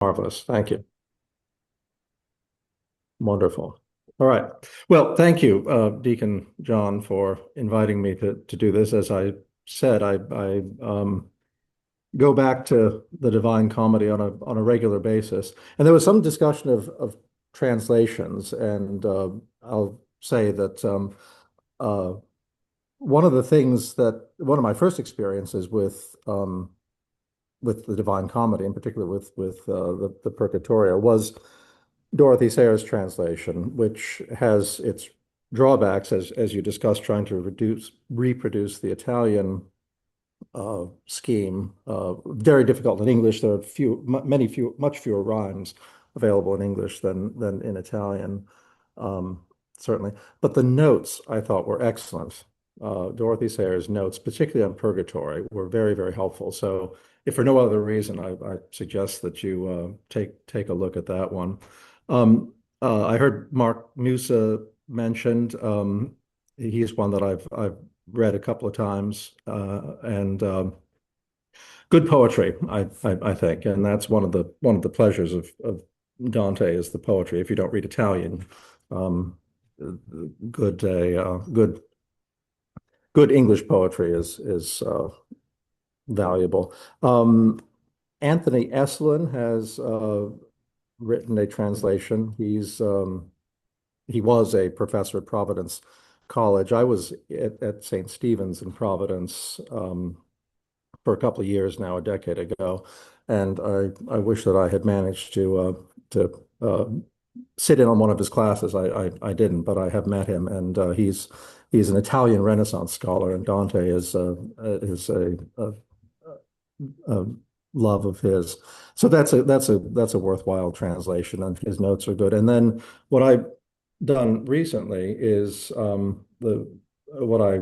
Marvelous. Thank you. Wonderful. All right. Well, thank you, Deacon John, for inviting me to do this. As I said, I go back to the Divine Comedy on a regular basis, and there was some discussion of translations, and I'll say that uh, one of my first experiences with the Divine Comedy, in particular with the Purgatorio, was Dorothy Sayers' translation, which has its drawbacks, as you discussed, trying to reproduce the Italian scheme. Very difficult in English. There are much fewer rhymes available in English than in Italian, um, certainly. But the notes I thought were excellent. Dorothy Sayers' notes, particularly on Purgatory, were very, very helpful. So, if for no other reason, I suggest that you take a look at that one. I heard Mark Musa mentioned. He's one that I've read a couple of times, and good poetry, I think, and that's one of the pleasures of Dante is the poetry. If you don't read Italian, good good English poetry is valuable. Anthony Eslin has written a translation. He was a professor at Providence College. I was at St. Stephen's in Providence for a couple of years now, a decade ago, and I wish that I had managed to sit in on one of his classes. I didn't, but I have met him, and he's an Italian Renaissance scholar, and Dante is a love of his. So that's a worthwhile translation, and his notes are good. And then what I've done recently is the what I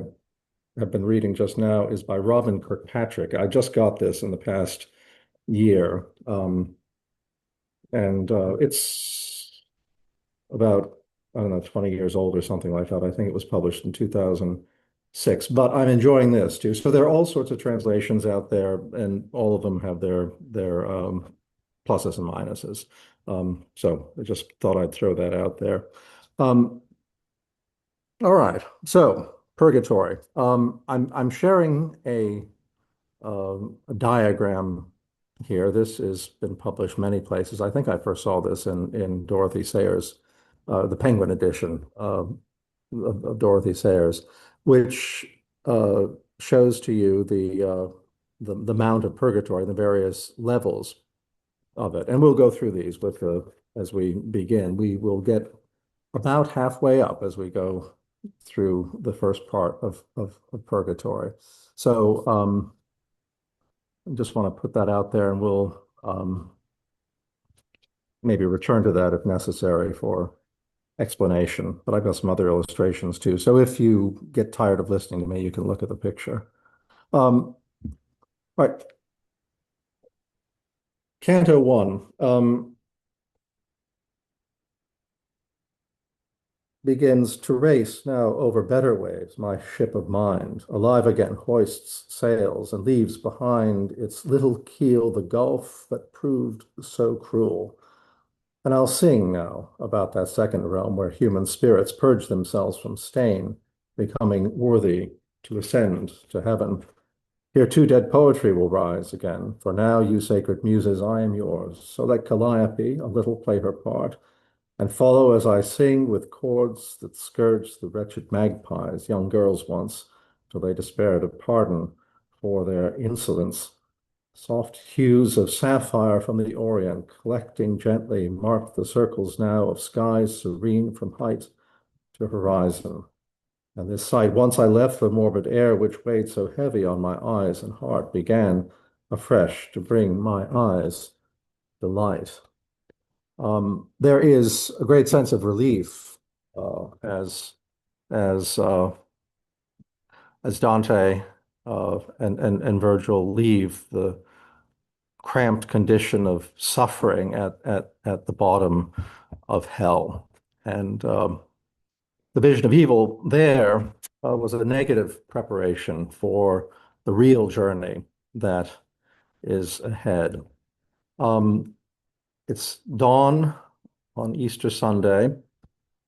have been reading just now is by Robin Kirkpatrick. I just got this in the past year, and it's about, I don't know, 20 years old or something like that. I think it was published in 2006, but I'm enjoying this too. So there are all sorts of translations out there, and all of them have their pluses and minuses. So I just thought I'd throw that out there. Um, all right. So Purgatory. I'm sharing a diagram here. This has been published many places. I think I first saw this in Dorothy Sayers, the Penguin edition of Dorothy Sayers, which uh, shows to you the Mount of Purgatory, the various levels of it. And we'll go through these as we begin. We will get about halfway up as we go through the first part of Purgatory. So I just want to put that out there, and we'll maybe return to that if necessary for explanation. But I've got some other illustrations too. So if you get tired of listening to me, you can look at the picture. All right, Canto 1. Begins to race now over better waves, my ship of mind, alive again, hoists sails and leaves behind its little keel the gulf that proved so cruel. And I'll sing now about that second realm where human spirits purge themselves from stain, becoming worthy to ascend to heaven. Here too dead poetry will rise again, for now, you sacred muses, I am yours. So let Calliope a little play her part, and follow as I sing with chords that scourge the wretched magpies, young girls once, till they despaired of pardon for their insolence. Soft hues of sapphire from the Orient, collecting gently, mark the circles now of skies serene from height to horizon. And this sight, once I left the morbid air which weighed so heavy on my eyes and heart, began afresh to bring my eyes delight. There is a great sense of relief as uh, as Dante and Virgil leave the cramped condition of suffering at the bottom of hell, and the vision of evil there was a negative preparation for the real journey that is ahead. Um, it's dawn on Easter Sunday,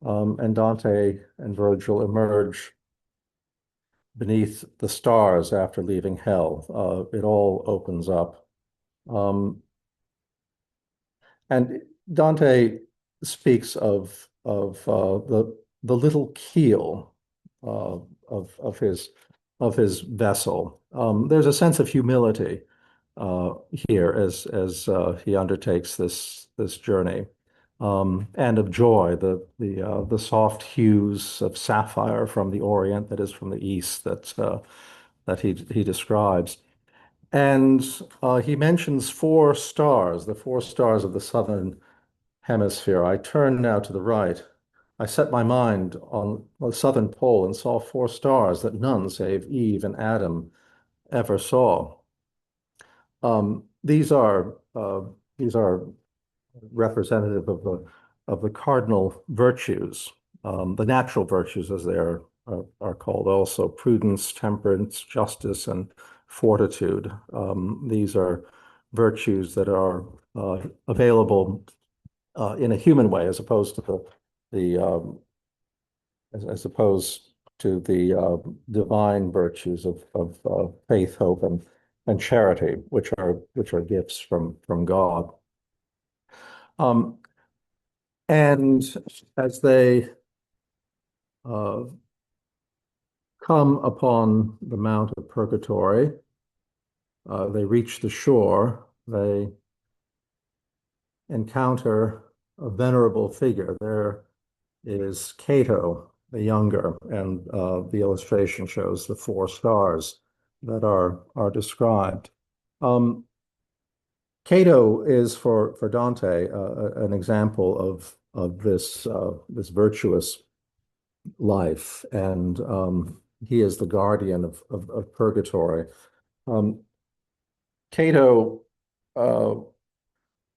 and Dante and Virgil emerge beneath the stars after leaving hell. It all opens up. Um, and Dante speaks of the little keel uh, of his vessel. There's a sense of humility uh, here as he undertakes this journey, and of joy, the soft hues of sapphire from the Orient, that is from the East, that he describes. And he mentions four stars, the four stars of the southern hemisphere. I turned now to the right. I set my mind on the southern pole and saw four stars that none save Eve and Adam ever saw. These are representative of the cardinal virtues, the natural virtues as are called also, prudence, temperance, justice, and fortitude. These are virtues that are available in a human way as opposed to the as opposed to the divine virtues of faith, hope, and charity, which are gifts from God. Um, and as they uh, come upon the Mount of Purgatory, they reach the shore, they encounter a venerable figure. There is Cato the younger, and the illustration shows the four stars that are described. Um, Cato is for Dante an example of this virtuous life, and he is the guardian of purgatory. Um, Cato uh,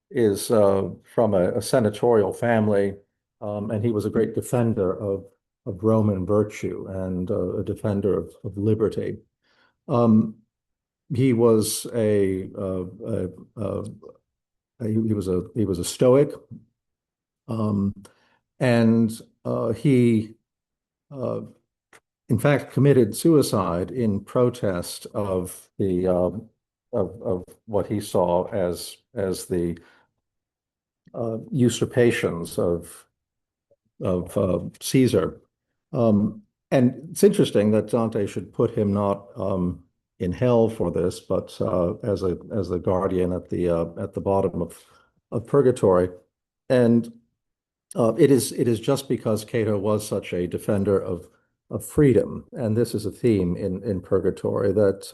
is from a senatorial family, and he was a great defender of Roman virtue and a defender of liberty. Um, he was he was a Stoic, um, and he uh, in fact committed suicide in protest of the of what he saw as the usurpations of Caesar. And it's interesting that Dante should put him not in hell for this, but as the guardian at the bottom of purgatory. And it is just because Cato was such a defender of freedom, and this is a theme in Purgatory, that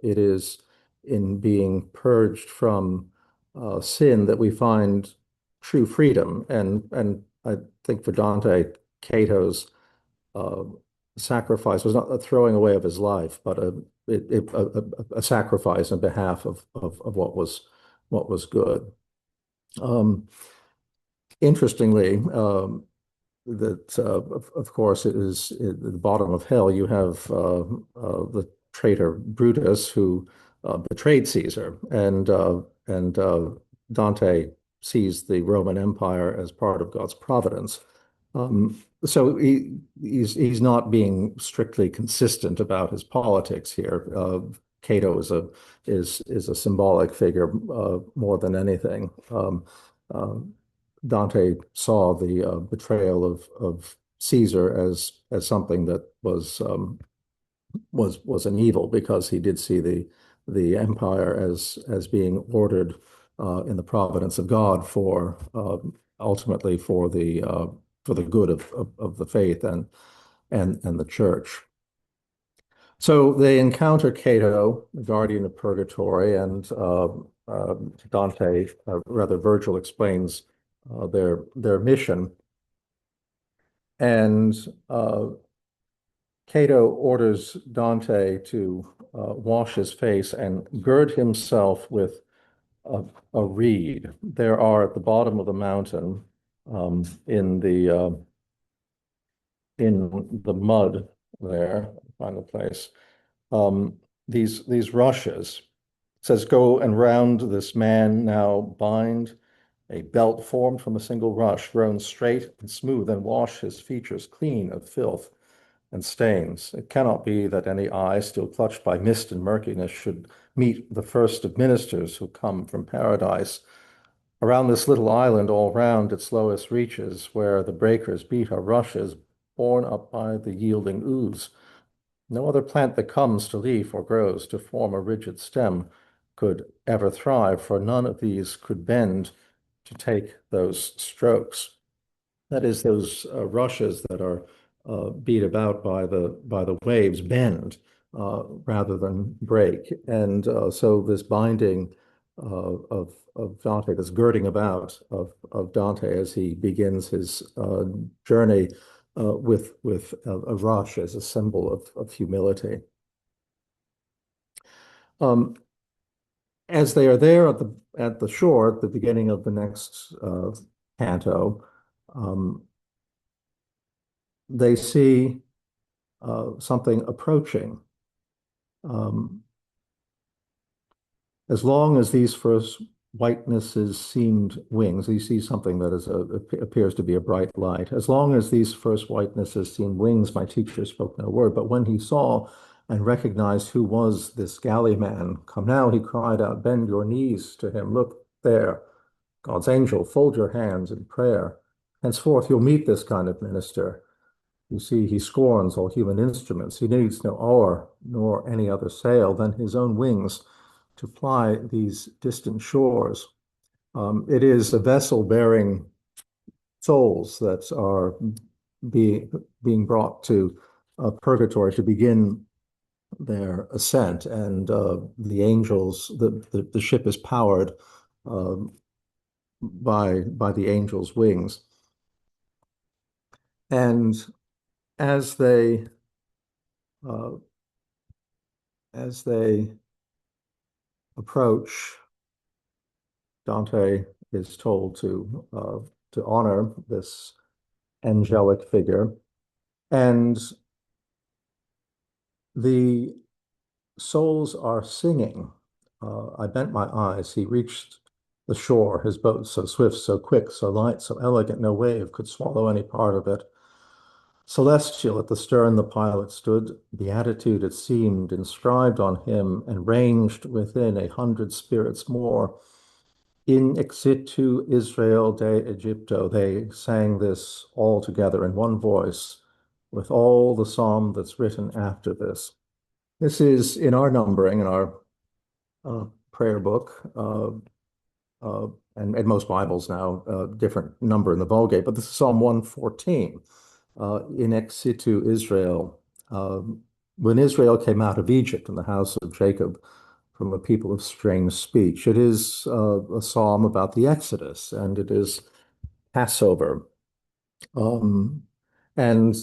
it is in being purged from sin that we find true freedom. And I think for Dante, Cato's uh, sacrifice was not a throwing away of his life, but a sacrifice on behalf of what was good. Um, Interestingly, that of course it is at the bottom of hell. You have the traitor Brutus, who betrayed Caesar, and Dante sees the Roman Empire as part of God's providence. So he's not being strictly consistent about his politics here. Cato is a symbolic figure more than anything. Uh, Dante saw the betrayal of Caesar as something that was an evil, because he did see the empire as being ordered in the providence of God for ultimately for the good of the faith and the church. So they encounter Cato, the guardian of purgatory, and Dante, rather Virgil, explains their mission. And Cato orders Dante to wash his face and gird himself with a reed. There are at the bottom of the mountain, in the mud there, find the place, um, these rushes. It says, "Go and round this man now bind a belt formed from a single rush, grown straight and smooth, and wash his features clean of filth and stains. It cannot be that any eye still clutched by mist and murkiness should meet the first of ministers who come from paradise. Around this little island, all round its lowest reaches, where the breakers beat our rushes, borne up by the yielding ooze. No other plant that comes to leaf or grows to form a rigid stem could ever thrive, for none of these could bend to take those strokes. That is, those rushes that are beat about by the waves bend rather than break, and so this binding of Dante, this girding about of Dante as he begins his journey with a rush as a symbol of humility. Um, as they are there at the shore at the beginning of the next canto, um, they see something approaching. Um, as long as these first whitenesses seemed wings, you see something that appears to be a bright light. As long as these first whitenesses seemed wings, my teacher spoke no word. But when he saw and recognized who was this galley man, come now, he cried out, bend your knees to him. Look there, God's angel, fold your hands in prayer. Henceforth, you'll meet this kind of minister. You see, he scorns all human instruments. He needs no oar nor any other sail than his own wings to ply these distant shores. It is a vessel bearing souls that are being brought to Purgatory to begin their ascent, and the angels, the ship is powered um, by the angels' wings. And as they uh, as they approach, Dante is told to honor this angelic figure, and the souls are singing. I bent my eyes. He reached the shore, his boat so swift, so quick, so light, so elegant, no wave could swallow any part of it. Celestial at the stern the pilot stood, beatitude it seemed inscribed on him and ranged within 100 spirits more. In exitu Israel de Egypto, they sang this all together in one voice, with all the psalm that's written after this. This is in our numbering, in our prayer book, and most Bibles now, different number in the Vulgate, but this is Psalm 114, in ex situ Israel. When Israel came out of Egypt in the house of Jacob from a people of strange speech. It is a psalm about the Exodus, and it is Passover. Um, and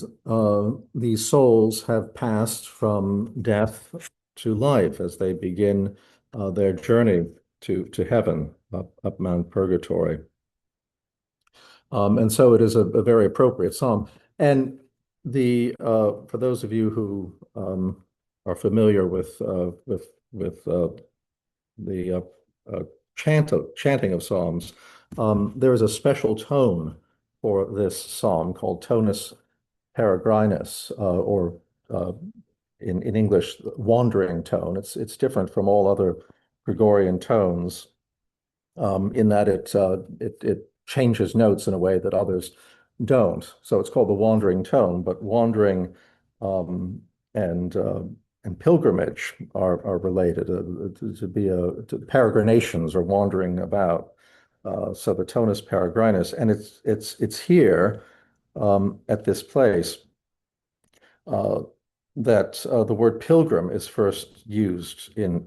these souls have passed from death to life as they begin their journey to heaven up Mount Purgatory. And so it is a very appropriate psalm. And for those of you who are familiar with the uh, chanting of psalms, there is a special tone for this psalm called tonus peregrinus, or in English, wandering tone. It's different from all other Gregorian tones in that it changes notes in a way that others don't. So it's called the wandering tone, but wandering um, and uh, and pilgrimage are related to peregrinations or wandering about. So the tonus peregrinus, and it's here at this place uh, that the word pilgrim is first used in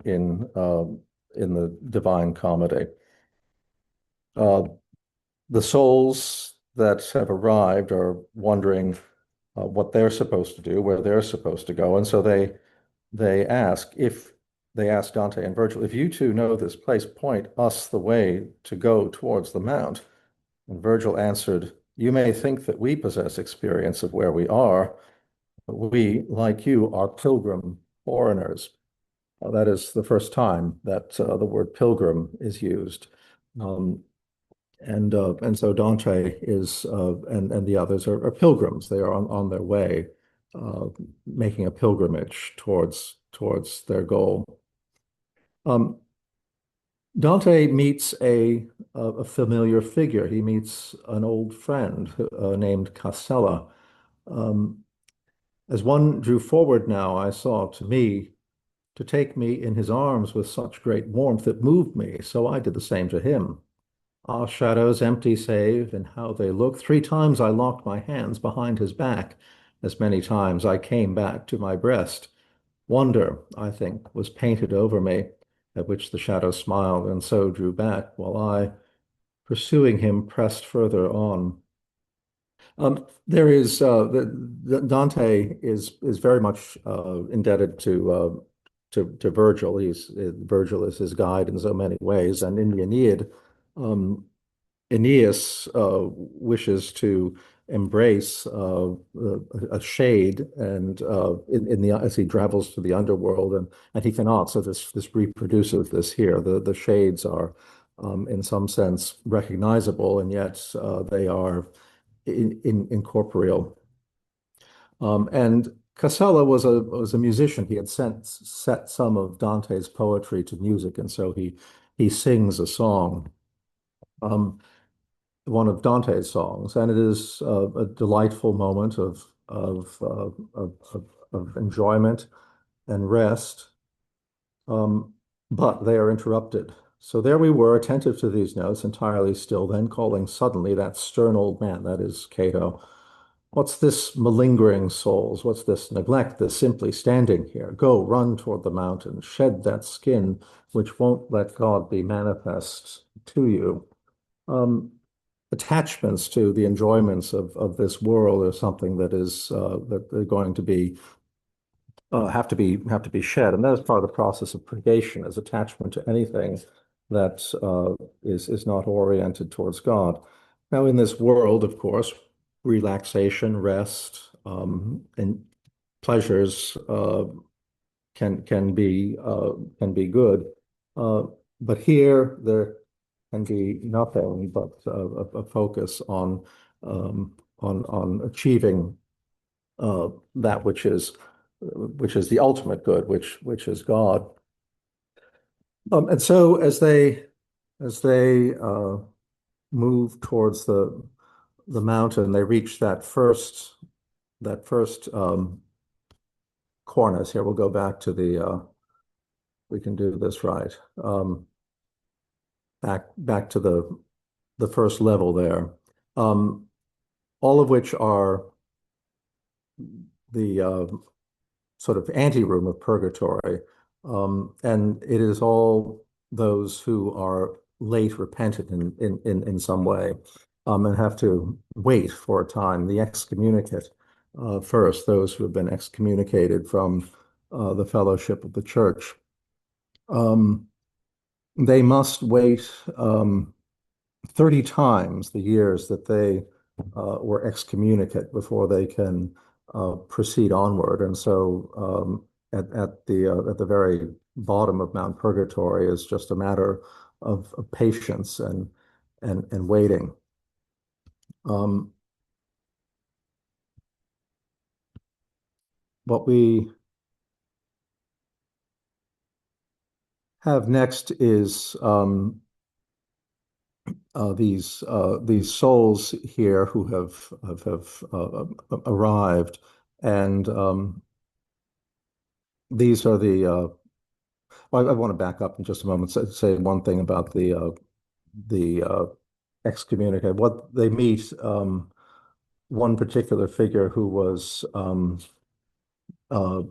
the Divine Comedy. Uh, the souls that have arrived are wondering what they're supposed to do, where they're supposed to go, and so they ask Dante and Virgil, if you two know this place, point us the way to go towards the mount. And Virgil answered, you may think that we possess experience of where we are, but we, like you, are pilgrim foreigners. That is the first time that the word pilgrim is used. Um, And so Dante is and the others are pilgrims. They are on their way, making a pilgrimage towards their goal. Um, Dante meets a familiar figure. He meets an old friend named Casella. Um, as one drew forward now, I saw to take me in his arms with such great warmth it moved me, so I did the same to him. Ah, shadows empty save, and how they look. 3 times I locked my hands behind his back, as many times I came back to my breast. Wonder, I think, was painted over me, at which the shadow smiled and so drew back, while I, pursuing him, pressed further on. There is Dante is very much indebted to Virgil. Virgil is his guide in so many ways, and in the Aeneid, um, Aeneas wishes to embrace a shade, and in the as he travels to the underworld, and he cannot. So this reproduces this here. The shades are in some sense recognizable, and yet they are incorporeal. And Casella was a musician. He had set some of Dante's poetry to music, and so he sings a song. Um, one of Dante's songs, and it is a delightful moment of enjoyment and rest. Um, but they are interrupted. So there we were, attentive to these notes, entirely still, then calling suddenly that stern old man, that is Cato. What's this malingering souls? What's this neglect, this simply standing here? Go, run toward the mountain, shed that skin which won't let God be manifest to you. Um, Attachments to the enjoyments of this world is something that is that they're going to be have to be shed, and that is part of the process of purgation, is attachment to anything that is not oriented towards God. Now, in this world, of course, relaxation, rest, and pleasures can be good, uh, but here there can be nothing but a focus on achieving that which is the ultimate good, which is God. And so as they move towards the mountain, they reach that first cornice. Here we'll go back to we can do this right. Back to the first level there, um, all of which are the sort of anteroom of purgatory. And it is all those who are late repentant in some way, and have to wait for a time. The excommunicate first, those who have been excommunicated from the fellowship of the church. Um, they must wait 30 times the years that they were excommunicate before they can proceed onward. And so at the very bottom of Mount Purgatory is just a matter of patience and waiting. Um, what we have next is these souls here who have arrived, and these are the. I want to back up in just a moment. Say one thing about the excommunicate. What they meet one particular figure who was uh,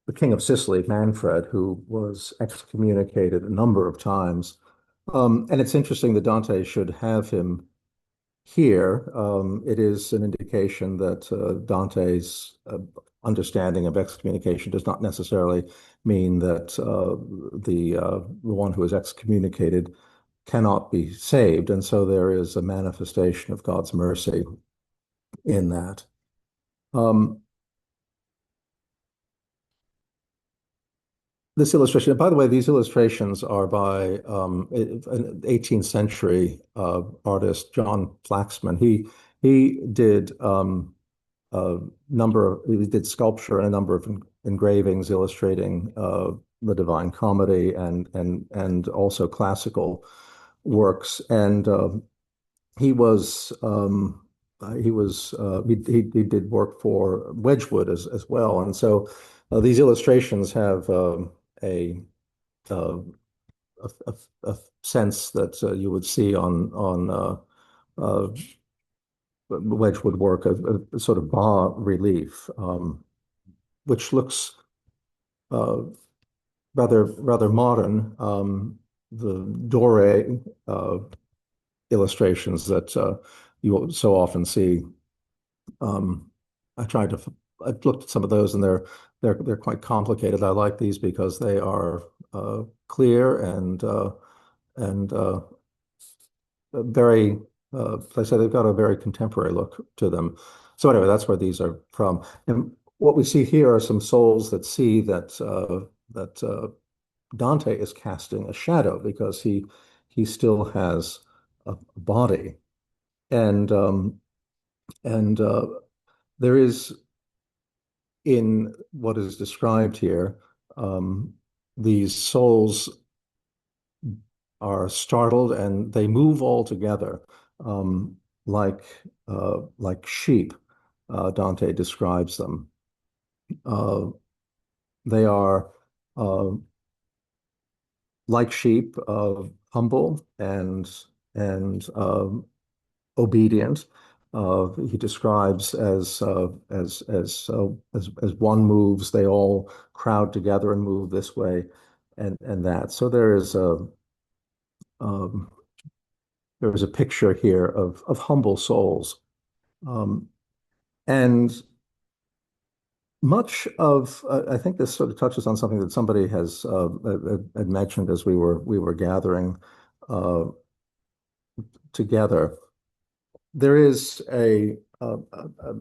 the king of Sicily, Manfred, who was excommunicated a number of times. And it's interesting that Dante should have him here. It is an indication that Dante's understanding of excommunication does not necessarily mean that the one who is excommunicated cannot be saved. And so there is a manifestation of God's mercy in that. Um, this illustration, by the way, these illustrations are by an 18th century artist, John Flaxman. He did a he did sculpture and a number of engravings illustrating the Divine Comedy and also classical works. And he did work for Wedgwood as well. And so these illustrations have a, uh, a sense that you would see uh, Wedgwood work, a sort of bas relief, which looks uh, rather modern. The Doré illustrations that you so often see. Um, I tried to. I looked at some of those, and they're quite complicated. I like these because they are clear and very. Like I said, they've got a very contemporary look to them. So anyway, that's where these are from. And what we see here are some souls that see that Dante is casting a shadow because he still has a body, and there is in what is described here, these souls are startled and they move all together, um, like sheep. Dante describes them. Uh, they are uh, like sheep, humble and obedient. He describes as one moves, they all crowd together and move this way and that. So um, there is a picture here of humble souls, um, and much of I think this sort of touches on something that somebody has had mentioned as we were gathering uh, together. There is a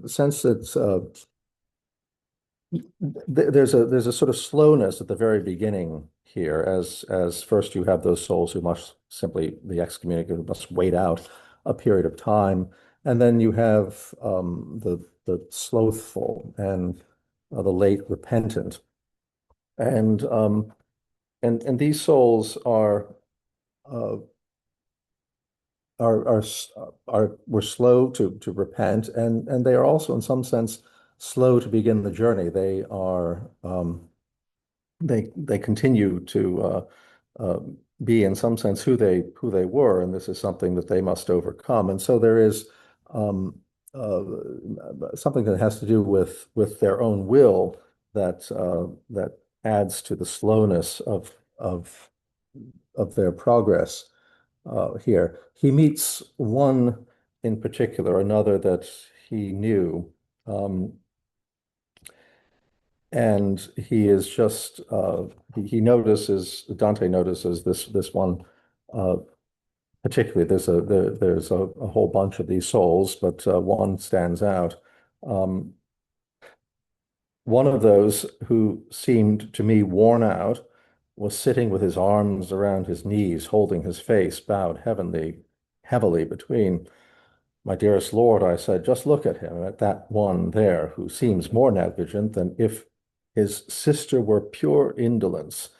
sense that there's a sort of slowness at the very beginning here, as first you have those souls who must simply the excommunicated must wait out a period of time, and then you have the slothful and the late repentant, and and these souls uh, are are were slow to repent, and they are also in some sense slow to begin the journey. They continue to uh, be in some sense who they were, and this is something that they must overcome. And so there is um, uh, something that has to do with their own will that adds to the slowness of their progress here. He meets one in particular, another that he knew, um, and he is just he notices Dante notices this one particularly. There's a whole bunch of these souls, but one stands out. Um, One of those who seemed to me worn out was sitting with his arms around his knees, holding his face bowed heavily between. My dearest Lord, I said, just look at him, at that one there who seems more negligent than if his sister were pure indolence.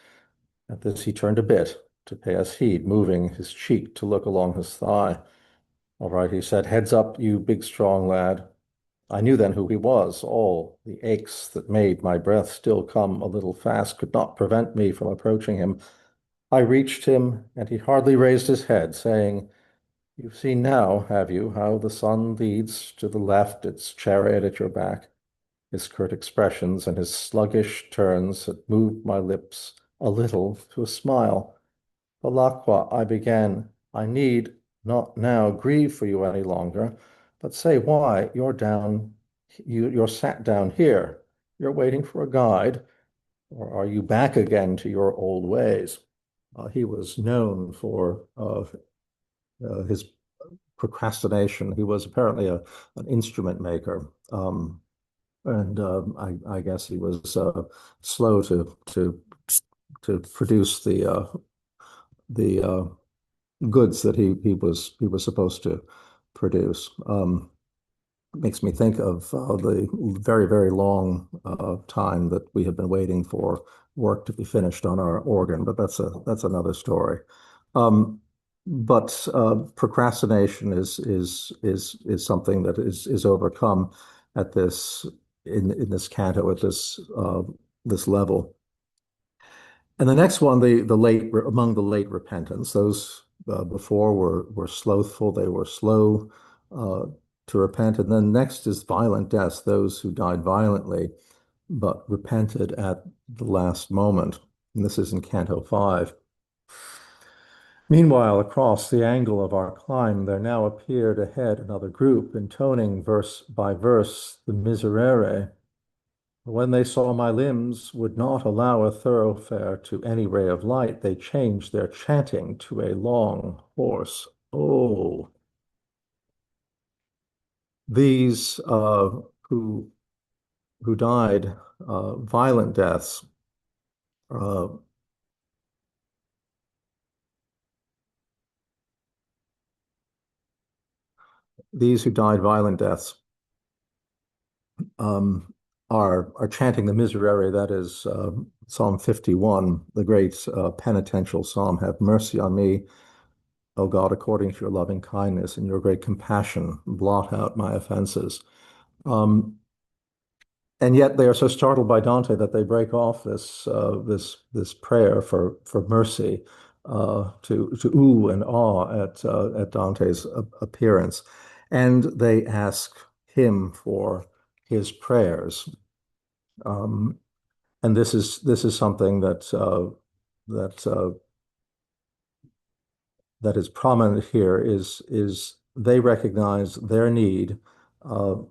At this he turned a bit to pay us heed, moving his cheek to look along his thigh. All right, he said, heads up, you big strong lad. I knew then who he was. All the aches that made my breath still come a little fast could not prevent me from approaching him. I reached him, and he hardly raised his head, saying, you've seen now, have you, how the sun leads to the left its chariot at your back? His curt expressions and his sluggish turns had moved my lips a little to a smile. Belacqua, I began, I need not now grieve for you any longer, but say why you're sat down here. You're waiting for a guide, or are you back again to your old ways? He was known for his procrastination. He was apparently an instrument maker, and I guess he was slow to to produce the goods that he was supposed to produce. Makes me think of the very, very long time that we have been waiting for work to be finished on our organ, but that's another story. Um, but procrastination is something that is overcome at this in this canto at this level. And the next one, the late among the late repentance, those before were slothful, they were slow uh, to repent. And then next is violent deaths, those who died violently but repented at the last moment. And this is in Canto 5. Meanwhile, across the angle of our climb, there now appeared ahead another group, intoning verse by verse the Miserere. When they saw my limbs would not allow a thoroughfare to any ray of light, they changed their chanting to a long, hoarse oh. These who died violent deaths, uh, these who died violent deaths are chanting the Miserere, that is Psalm 51, the great penitential psalm. Have mercy on me, O God, according to your loving kindness and your great compassion, blot out my offenses. Um, and yet they are so startled by Dante that they break off this prayer for mercy to ooh and awe at Dante's appearance, and they ask him for his prayers. Um, and this is something that that is prominent here is they recognize their need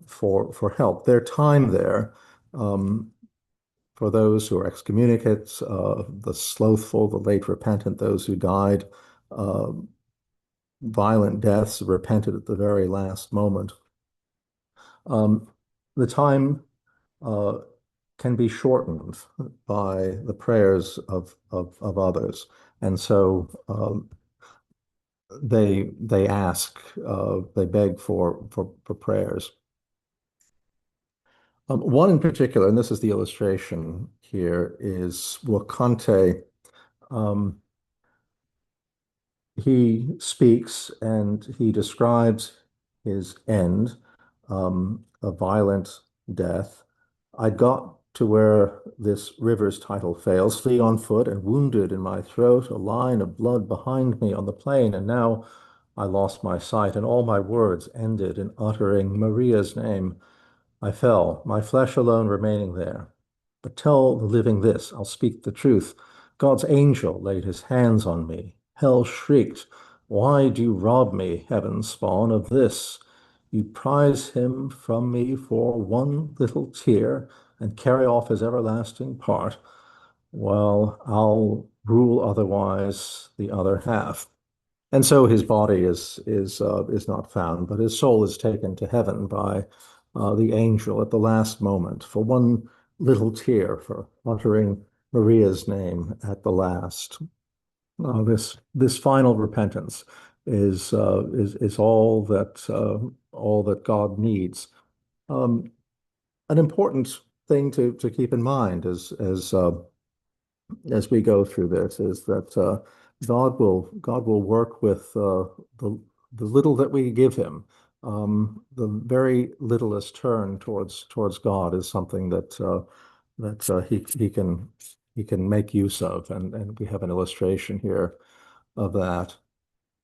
for help, their time there, um, for those who are excommunicates, the slothful, the late repentant, those who died uh, violent deaths, repented at the very last moment. Um, the time uh, can be shortened by the prayers of others, and so they ask, they beg for prayers. One in particular, and this is the illustration here, is Wakante. Um, he speaks and he describes his end, a violent death. I got to where this river's title fails, flee on foot and wounded in my throat, a line of blood behind me on the plain, and now I lost my sight, and all my words ended in uttering Maria's name. I fell, my flesh alone remaining there. But tell the living this, I'll speak the truth. God's angel laid his hands on me. Hell shrieked, why do you rob me, heaven's spawn, of this? You prize him from me for one little tear and carry off his everlasting part, while I'll rule otherwise the other half. And so his body is not found, but his soul is taken to heaven by the angel at the last moment for one little tear, for uttering Maria's name at the last. This final repentance is all that God needs. Um, an important thing to keep in mind as we go through this is that God will work with the little that we give him. The very littlest turn towards God is something that he can make use of, and we have an illustration here of that.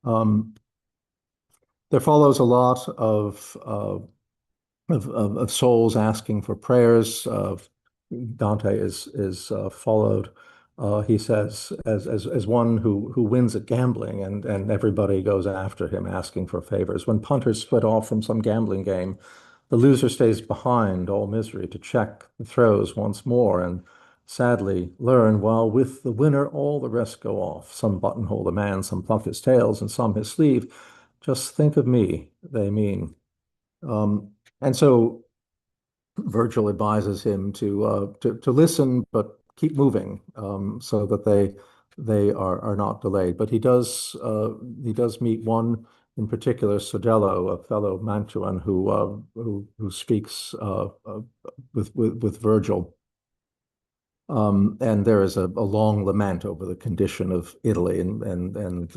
Um, there follows a lot of souls asking for prayers. Dante is followed. He says as one who wins at gambling, and everybody goes after him asking for favors. When punters split off from some gambling game, the loser stays behind, all misery, to check the throws once more, and sadly learn while with the winner all the rest go off. Some buttonhole the man, some pluck his tails, and some his sleeve. Just think of me, they mean. And so Virgil advises him to listen, but keep moving so that they are not delayed. But he does meet one in particular, Sordello, a fellow Mantuan who speaks with Virgil. And there is a long lament over the condition of Italy and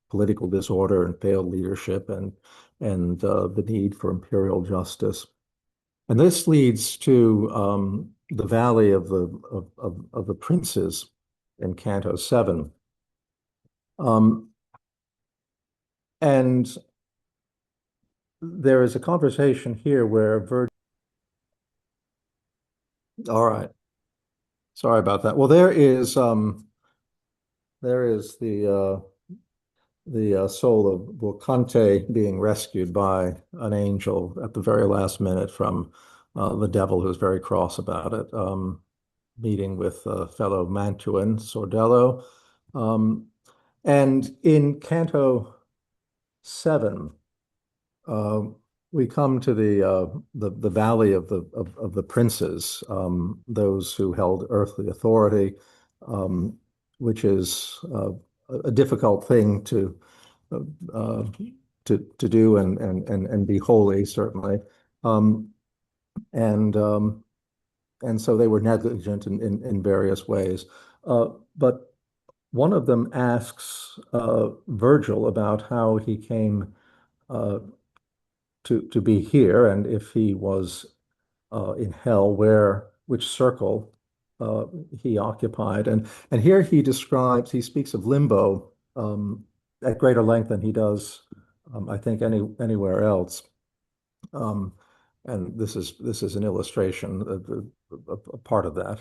political disorder and failed leadership and the need for imperial justice. And this leads to the Valley of the Princes in Canto 7. Um, and there is a conversation here where Virgil, all right, sorry about that. Well, there is the soul of Volcante being rescued by an angel at the very last minute from the devil, who's very cross about it, meeting with fellow Mantuan, Sordello. Um, and in Canto 7, uh, we come to the Valley of the Princes, those who held earthly authority, um, which is a difficult thing uh, uh, to do and be holy, certainly. Um, and and so they were negligent in various ways. But one of them asks Virgil about how he came uh, to be here, and if he was in hell, which circle he occupied. And here he speaks of limbo at greater length than he does, I think, anywhere else. Um, and this is an illustration, a part of that.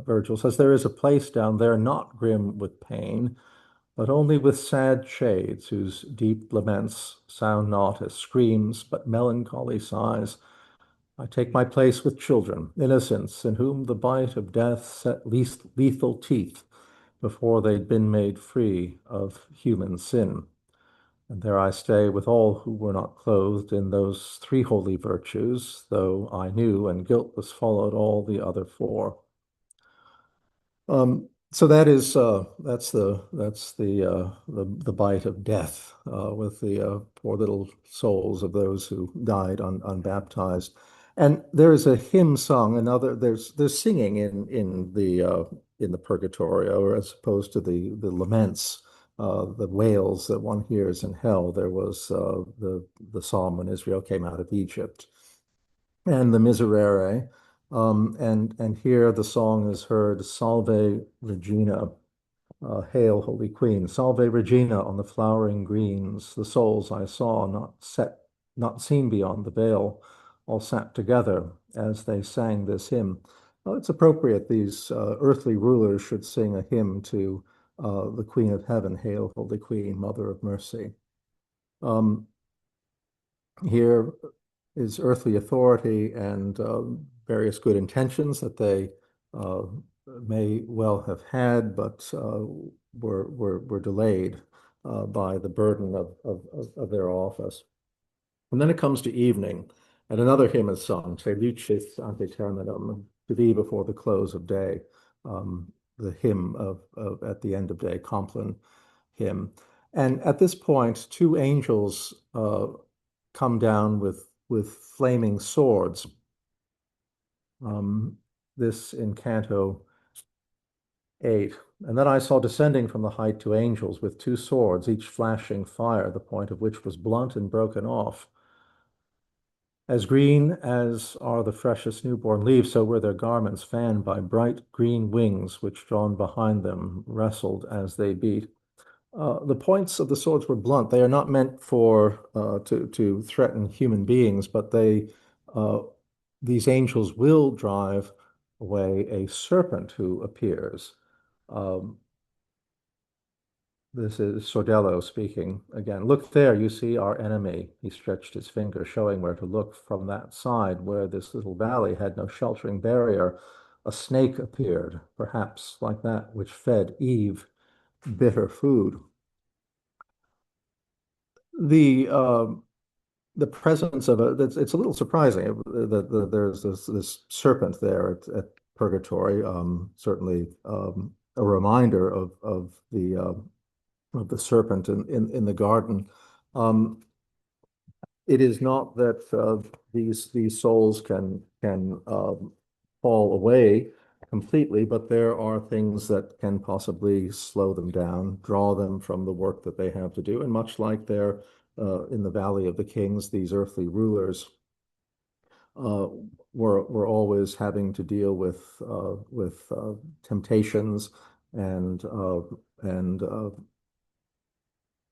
Virgil says, "There is a place down there not grim with pain, but only with sad shades, whose deep laments sound not as screams, but melancholy sighs. I take my place with children, innocents, in whom the bite of death set least lethal teeth before they'd been made free of human sin. And there I stay with all who were not clothed in those three holy virtues, though I knew and guiltless followed all the other four." So that's the bite of death with the poor little souls of those who died unbaptized. And there is a hymn sung, there's singing in the Purgatorio, or as opposed to the laments, the wails that one hears in hell. There was the psalm when Israel came out of Egypt, and the Miserere. And here the song is heard, Salve Regina, Hail Holy Queen, Salve Regina on the flowering greens, the souls I saw not seen beyond the veil, all sat together as they sang this hymn. Well, it's appropriate these earthly rulers should sing a hymn to the Queen of Heaven, Hail Holy Queen, Mother of Mercy. Um, Here is earthly authority and various good intentions that they uh, may well have had, but were delayed by the burden of their office. And then it comes to evening, and another hymn is sung, Te lucis ante terminum, to thee before the close of day, the hymn at the end of day, Compline hymn. And at this point, two angels come down with flaming swords. This in Canto 8. And then I saw descending from the height two angels with two swords, each flashing fire, the point of which was blunt and broken off. As green as are the freshest newborn leaves, so were their garments fanned by bright green wings, which drawn behind them wrestled as they beat. The points of the swords were blunt. They are not meant to threaten human beings, but uh, these angels will drive away a serpent who appears. Um, this is Sordello speaking again. "Look there, you see our enemy." He stretched his finger, showing where to look from that side where this little valley had no sheltering barrier. A snake appeared, perhaps like that which fed Eve bitter food. The the presence of it's a little surprising that there's this serpent there purgatory, certainly a reminder of the serpent in the garden. Um, it is not that these souls can fall away completely, but there are things that can possibly slow them down, draw them from the work that they have to do. And much like they're in the Valley of the Kings, these earthly rulers uh, were always having to deal with temptations and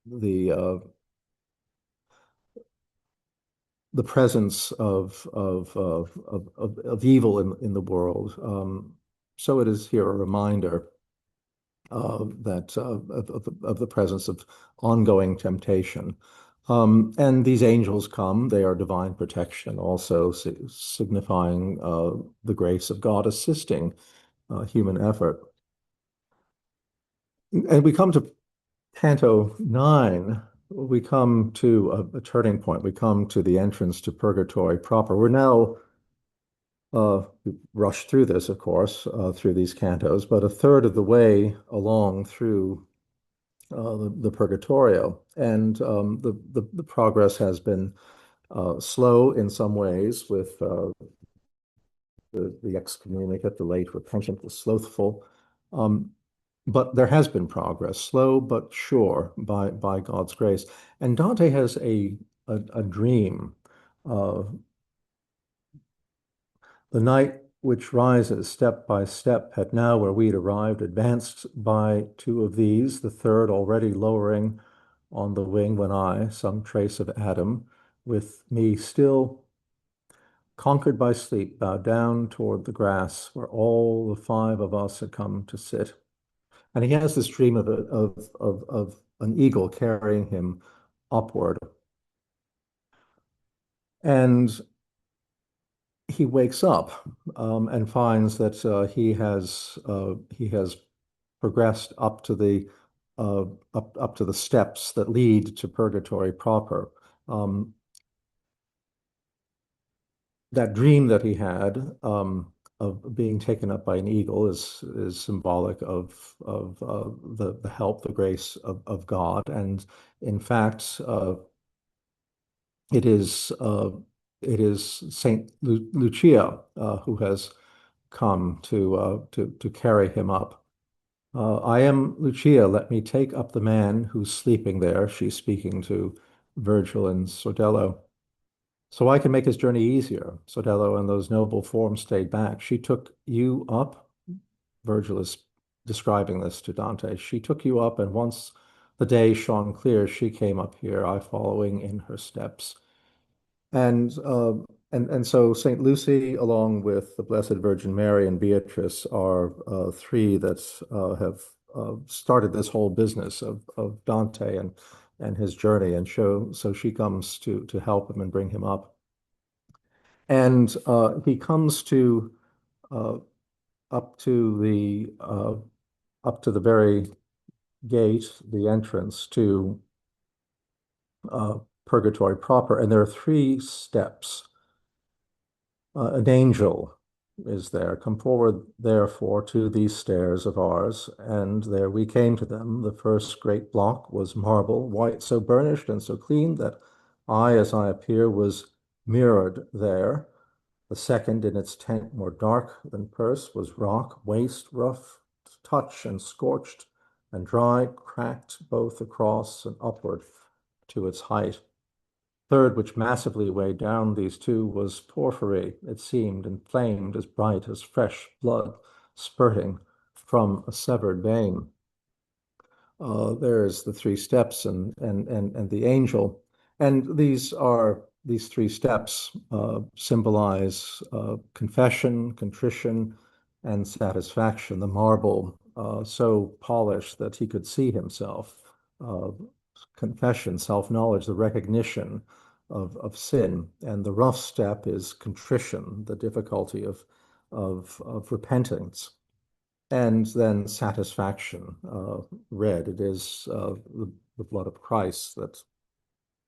the the presence of evil in the world. So it is here a reminder that of the presence of ongoing temptation. And these angels come, they are divine protection, also signifying the grace of God assisting human effort. And we come to Canto 9, we come to a turning point. We come to the entrance to Purgatory proper. We're now we rushed through this, of course, through these cantos, but a third of the way along through the Purgatorio, and the progress has been slow in some ways, with the excommunicate, the late repentant, the slothful. Um, but there has been progress, slow but sure, by God's grace. And Dante has a dream. Uh, the night which rises step by step had now, where we'd arrived, advanced by two of these, the third already lowering on the wing, when I, some trace of Adam, with me still conquered by sleep, bowed down toward the grass where all the five of us had come to sit. And he has this dream of an eagle carrying him upward. And he wakes up and finds that he has progressed up to the steps that lead to Purgatory proper. Um, that dream that he had of being taken up by an eagle is symbolic of the help, the grace of God, and in fact, it is uh, it is Saint Lucia who has come to carry him up. I am Lucia. Let me take up the man who's sleeping there. She's speaking to Virgil and Sordello. So I can make his journey easier. Sordello and those noble forms stayed back. She took you up. Virgil is describing this to Dante. She took you up, and once the day shone clear, she came up here, I following in her steps. And so Saint Lucy, along with the Blessed Virgin Mary and Beatrice, are three that have started this whole business of Dante and his journey, and so she comes to help him and bring him up. And he comes to uh, up to the very gate, the entrance to Purgatory proper, and there are three steps. An angel is there. Come forward, therefore, to these stairs of ours. And there we came to them. The first great block was marble, white, so burnished and so clean that I, as I appear, was mirrored there. The second, in its tint more dark than purse, was rock, waste, rough to touch and scorched and dry, cracked both across and upward to its height. Third, which massively weighed down these two, was porphyry, it seemed, inflamed as bright as fresh blood spurting from a severed vein. There's the three steps and the angel. And these three steps symbolize confession, contrition, and satisfaction. The marble so polished that he could see himself. Confession, self-knowledge, the recognition of sin. And the rough step is contrition, the difficulty of repentance. And then satisfaction, red. It is the blood of Christ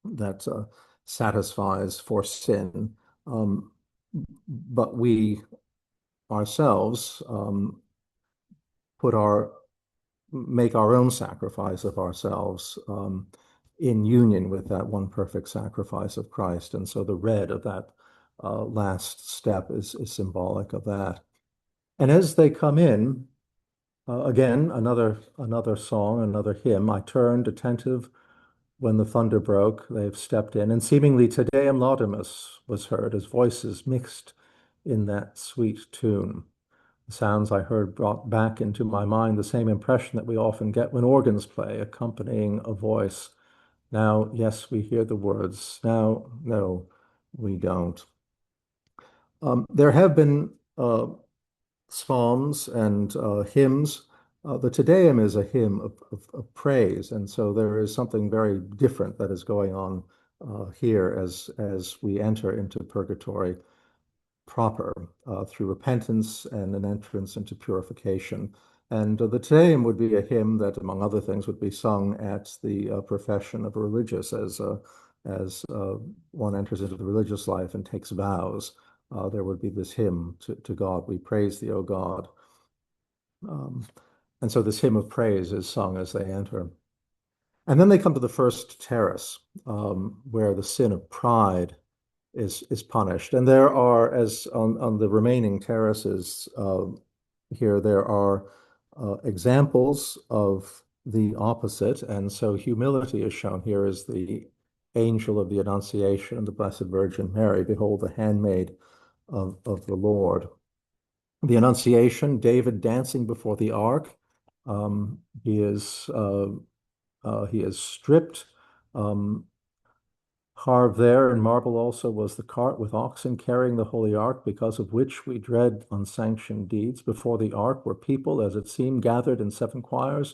that satisfies for sin. But we ourselves, put our make our own sacrifice of ourselves in union with that one perfect sacrifice of Christ. And so the red of that last step is symbolic of that. And as they come in, again, another song, another hymn. I turned attentive when the thunder broke. They've stepped in, and seemingly Te Deum Laudamus was heard as voices mixed in that sweet tune. The sounds I heard brought back into my mind the same impression that we often get when organs play, accompanying a voice. Now, yes, we hear the words. Now, no, we don't. There have been psalms and hymns. The Te Deum is a hymn of praise, and so there is something very different that is going on here as we enter into purgatory proper through repentance and an entrance into purification. And the Te Deum would be a hymn that, among other things, would be sung at the profession of a religious as one enters into the religious life and takes vows. There would be this hymn to God. We praise thee, O God. Um, and so this hymn of praise is sung as they enter. And then they come to the first terrace, where the sin of pride is punished. And there are, as on the remaining terraces here, there are examples of the opposite. And so humility is shown here as the angel of the Annunciation and the Blessed Virgin Mary. Behold, the handmaid of the Lord. The Annunciation, David dancing before the ark. He is stripped. Carved there in marble also was the cart with oxen carrying the holy ark, because of which we dread unsanctioned deeds. Before the ark were people, as it seemed, gathered in seven choirs,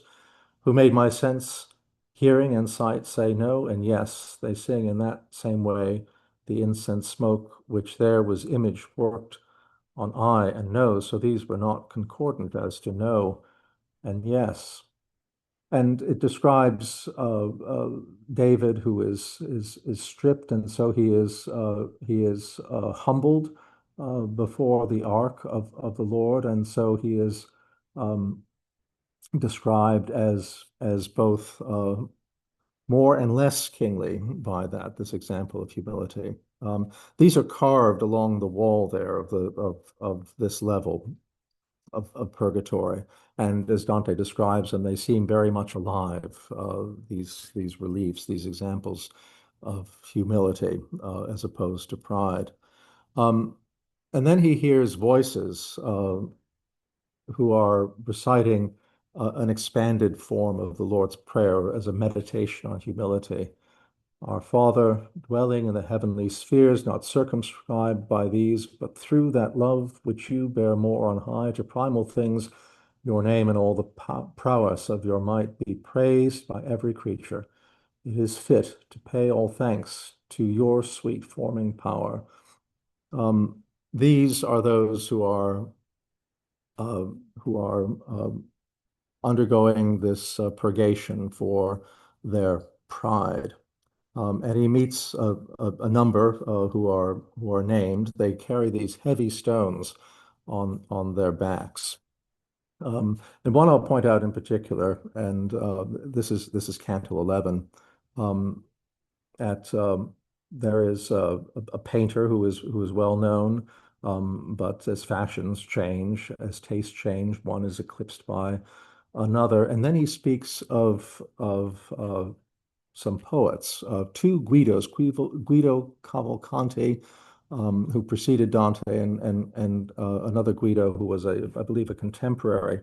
who made my sense, hearing and sight say no and yes. They sing in that same way the incense smoke, which there was image worked on eye and nose. So these were not concordant as to no and yes. And it describes David, who is stripped, and so he is humbled before the ark of the Lord, and so he is um, described as both more and less kingly by this example of humility. These are carved along the wall there of this level of purgatory. And as Dante describes them, they seem very much alive, these reliefs, these examples of humility as opposed to pride. Um, and then he hears voices who are reciting an expanded form of the Lord's Prayer as a meditation on humility. Our Father, dwelling in the heavenly spheres, not circumscribed by these, but through that love which you bear more on high to primal things, your name and all the prowess of your might be praised by every creature. It is fit to pay all thanks to your sweet forming power. These are those who are undergoing this purgation for their pride. And he meets a number who are named. They carry these heavy stones on their backs. And one I'll point out in particular, and this is Canto 11. Um, at There is a painter who is well known, but as fashions change, as tastes change, one is eclipsed by another. And then he speaks of some poets, two Guidos, Guido Cavalcanti, who preceded Dante, and another Guido who was, I believe, a contemporary.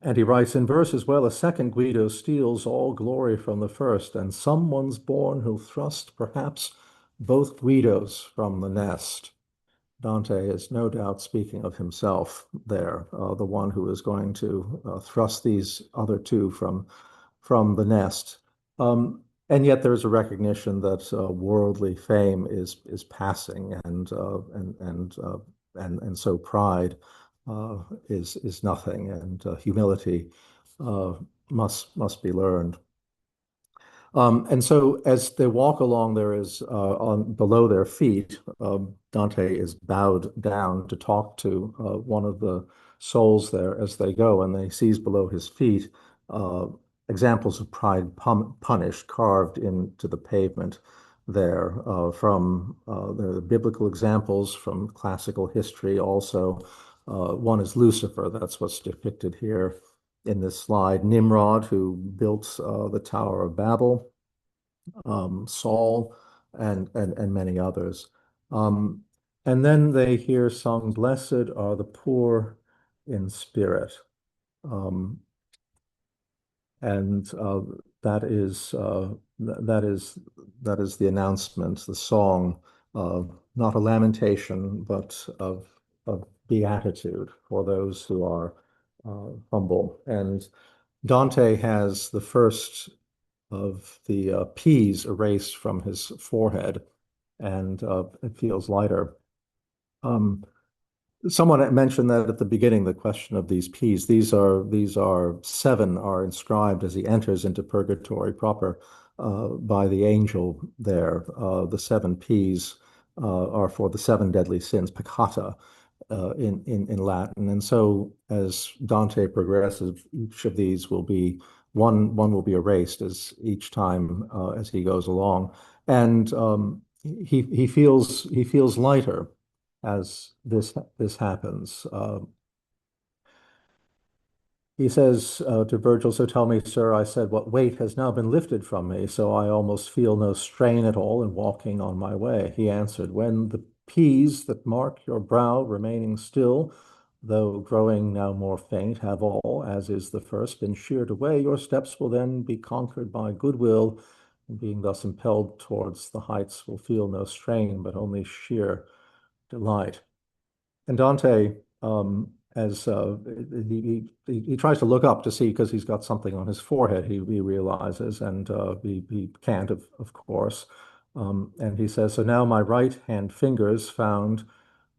And he writes in verse as well, a second Guido steals all glory from the first, and someone's born who'll thrust perhaps both Guidos from the nest. Dante is no doubt speaking of himself there, the one who is going to thrust these other two from the nest. And yet there's a recognition that worldly fame is passing, and so pride is nothing, and humility uh, must be learned. And so as they walk along, there is on below their feet, Dante is bowed down to talk to one of the souls there as they go, and they sees below his feet uh, examples of pride punished carved into the pavement there from the biblical examples from classical history. Also, one is Lucifer. That's what's depicted here in this slide. Nimrod, who built the Tower of Babel, Saul, and many others. Um, and then they hear sung, "Blessed are the poor in spirit." Um, and that is that is that is the announcement, the song, not a lamentation, but of beatitude for those who are humble. And Dante has the first of the P's erased from his forehead, and it feels lighter. Um, Someone mentioned that at the beginning, the question of these P's. These are seven are inscribed as he enters into purgatory proper by the angel there. The seven P's are for the seven deadly sins, peccata, in Latin. And so as Dante progresses, each of these will be one will be erased as each time as he goes along. And he feels lighter as this happens. He says to Virgil, "So tell me, sir," I said, "what weight has now been lifted from me, so I almost feel no strain at all in walking on my way." He answered, "When the P's that mark your brow remaining still, though growing now more faint, have all, as is the first, been sheared away, your steps will then be conquered by goodwill, and being thus impelled towards the heights will feel no strain, but only sheer delight." And Dante, as he tries to look up to see because he's got something on his forehead, he realizes, and he can't, of course. And he says, "So now my right hand fingers found."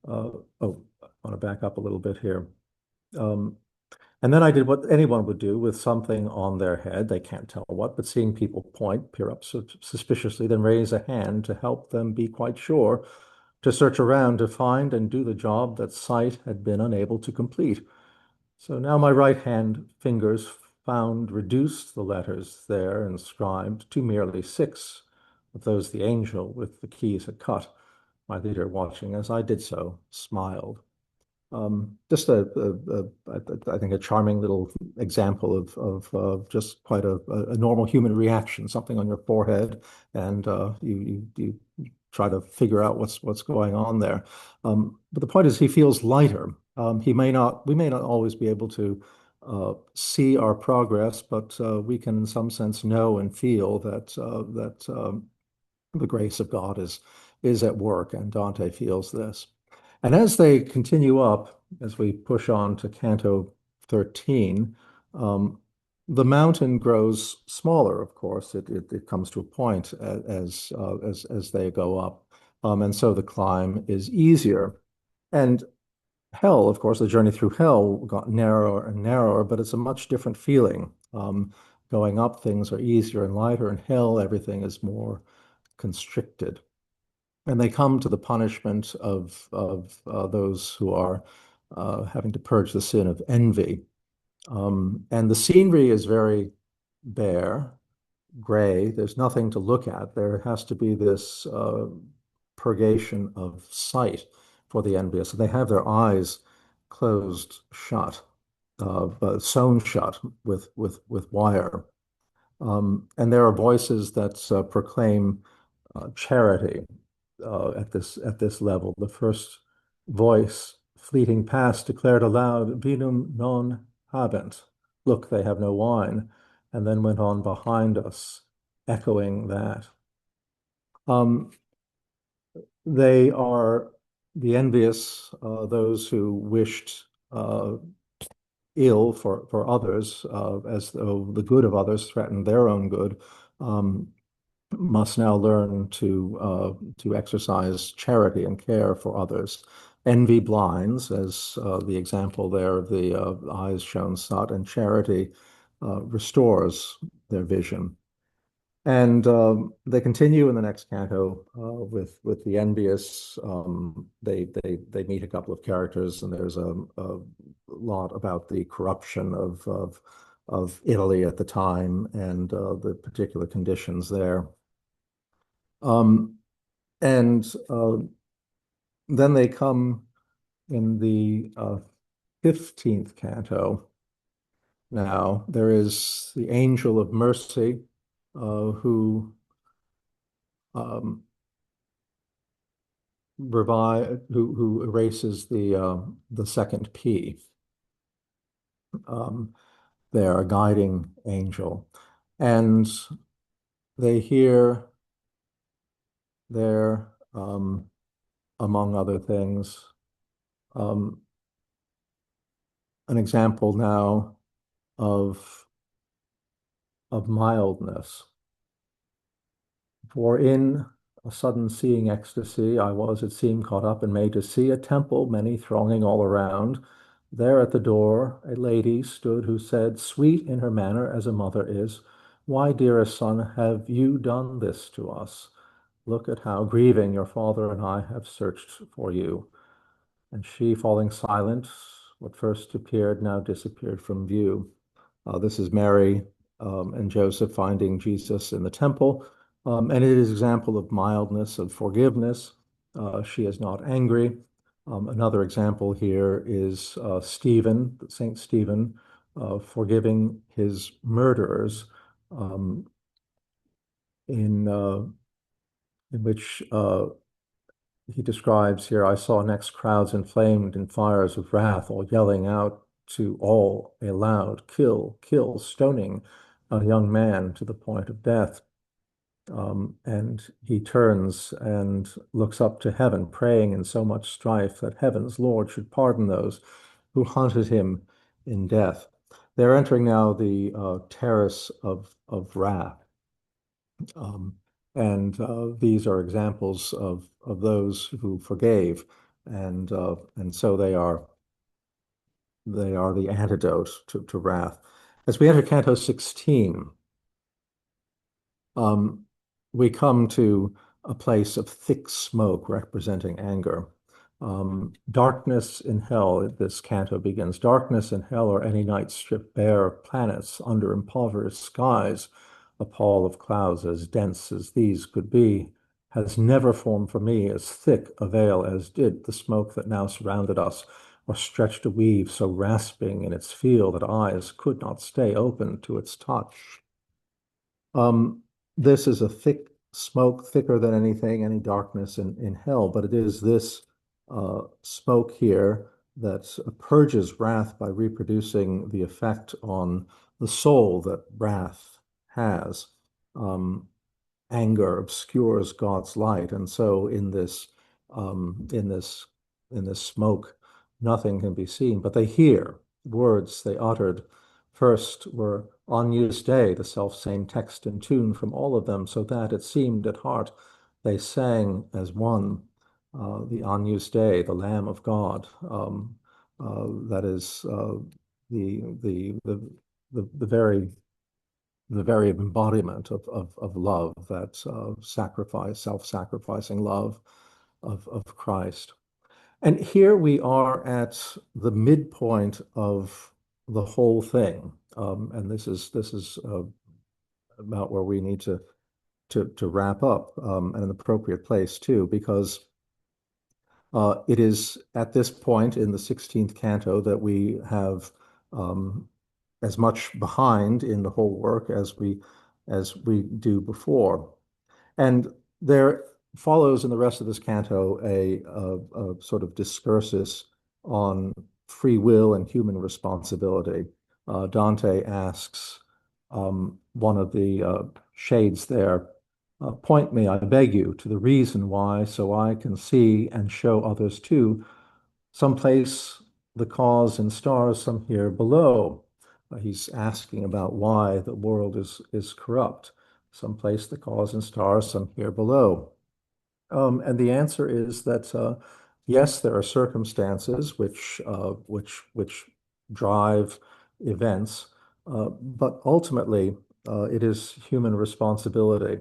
Oh, I want to back up a little bit here. Um, and then I did what anyone would do with something on their head. They can't tell what, but seeing people point, peer up suspiciously, then raise a hand to help them be quite sure, to search around to find and do the job that sight had been unable to complete. So now my right hand fingers found reduced the letters there inscribed to merely six, of those the angel with the keys had cut. My leader, watching as I did so, smiled. Just I think a charming little example of just quite a normal human reaction, something on your forehead, and you try to figure out what's going on there. But the point is, he feels lighter. We may not always be able to see our progress, but we can, in some sense, know and feel that the grace of God is at work, and Dante feels this. And as they continue up, as we push on to Canto 13, um, the mountain grows smaller, of course. It comes to a point as they go up. And so the climb is easier. And hell, of course, the journey through hell got narrower and narrower, but it's a much different feeling. Going up, things are easier and lighter. In hell, everything is more constricted. And they come to the punishment of those who are having to purge the sin of envy. And the scenery is very bare, gray. There's nothing to look at. There has to be this purgation of sight for the envious. So they have their eyes closed shut, sewn shut with wire. And there are voices that proclaim charity at this level. The first voice, fleeting past, declared aloud, "Vinum non habent." Look, they have no wine. And then went on behind us, echoing that. Um, they are the envious, those who wished ill for others, as though the good of others threatened their own good. Um, must now learn to exercise charity and care for others. Envy blinds, as the example there of the eyes shown sot, and charity restores their vision. And they continue in the next canto with the envious. They meet a couple of characters, and there's a lot about the corruption of Italy at the time and the particular conditions there. Um, and then they come in the 15th canto. Now there is the angel of mercy who um, who erases the second P. Um, they're a guiding angel, and they hear there, among other things, um, an example now of mildness. For in a sudden seeing ecstasy, I was, it seemed, caught up and made to see a temple, many thronging all around. There at the door a lady stood who said, sweet in her manner as a mother is, why, dearest son, have you done this to us? Look at how grieving your father and I have searched for you. And she, falling silent, what first appeared now disappeared from view. This is Mary and Joseph finding Jesus in the temple. And it is an example of mildness, of forgiveness. She is not angry. Another example here is Stephen, Saint Stephen, forgiving his murderers, um, in which he describes here, I saw next crowds inflamed in fires of wrath, all yelling out to all aloud, kill, kill, stoning a young man to the point of death. And he turns and looks up to heaven, praying in so much strife that heaven's Lord should pardon those who hunted him in death. They're entering now the terrace of wrath. Um, and these are examples of those who forgave, and so they are the antidote to wrath. As we enter Canto 16, um, we come to a place of thick smoke representing anger. Darkness in hell, this canto begins. Darkness in hell or any night stripped bare of planets under impoverished skies, a pall of clouds as dense as these could be, has never formed for me as thick a veil as did the smoke that now surrounded us, or stretched a weave so rasping in its feel that eyes could not stay open to its touch. Um, this is a thick smoke, thicker than anything, any darkness in hell, but it is this smoke here that purges wrath by reproducing the effect on the soul that wrath has. Um, Anger obscures God's light, and so um, in this in this smoke, nothing can be seen. But they hear words they uttered. First were Agnus Dei, the self-same text and tune from all of them, so that it seemed at heart they sang as one. The Agnus Dei, the Lamb of God, that is the, the the the very embodiment of love, that sacrifice, self-sacrificing love of Christ. And here we are at the midpoint of the whole thing. And this is about where we need to wrap up, at an appropriate place too, because it is at this point in the 16th canto that we have as much behind in the whole work as we do before. And there follows in the rest of this canto a sort of discursus on free will and human responsibility. Dante asks one of the shades there, point me, I beg you, to the reason why, so I can see and show others too, someplace the cause in stars, some here below. He's asking about why the world is corrupt. Someplace the cause in stars, some here below. And the answer is that yes, there are circumstances which drive events, but ultimately It is human responsibility,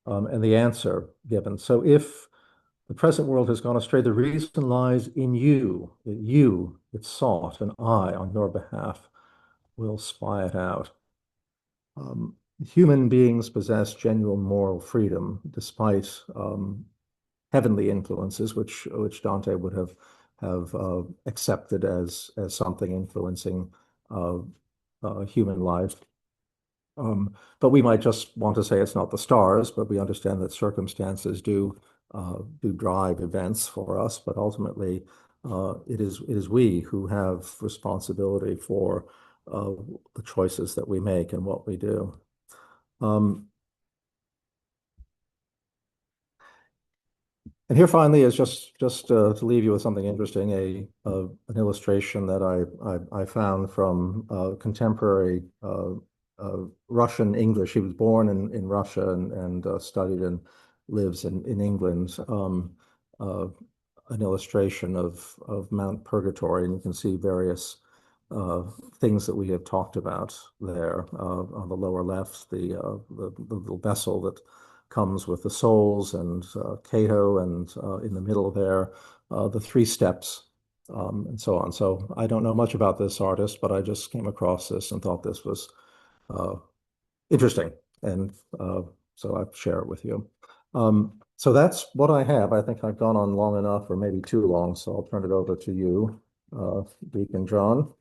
and the answer given. So if the present world has gone astray, the reason lies in you, that you, it sought, and I, on your behalf, will spy it out. Human beings possess genuine moral freedom despite heavenly influences, which Dante would have accepted as something influencing uh, human life. But we might just want to say it's not the stars, but we understand that circumstances do drive events for us. But ultimately, it is we who have responsibility for uh, the choices that we make and what we do. Um, And here finally is just to leave you with something interesting, an illustration that I found from contemporary Russian English. He was born in Russia and studied and lives in England. Uh, an illustration of Mount Purgatory, and you can see various uh, things that we have talked about there. On the lower left, the little vessel that comes with the souls and Cato, and in the middle there, the three steps, and so on. So I don't know much about this artist, but I just came across this and thought this was uh, interesting, and so I share it with you. So that's what I have. I think I've gone on long enough, or maybe too long, so I'll turn it over to you, Deacon John.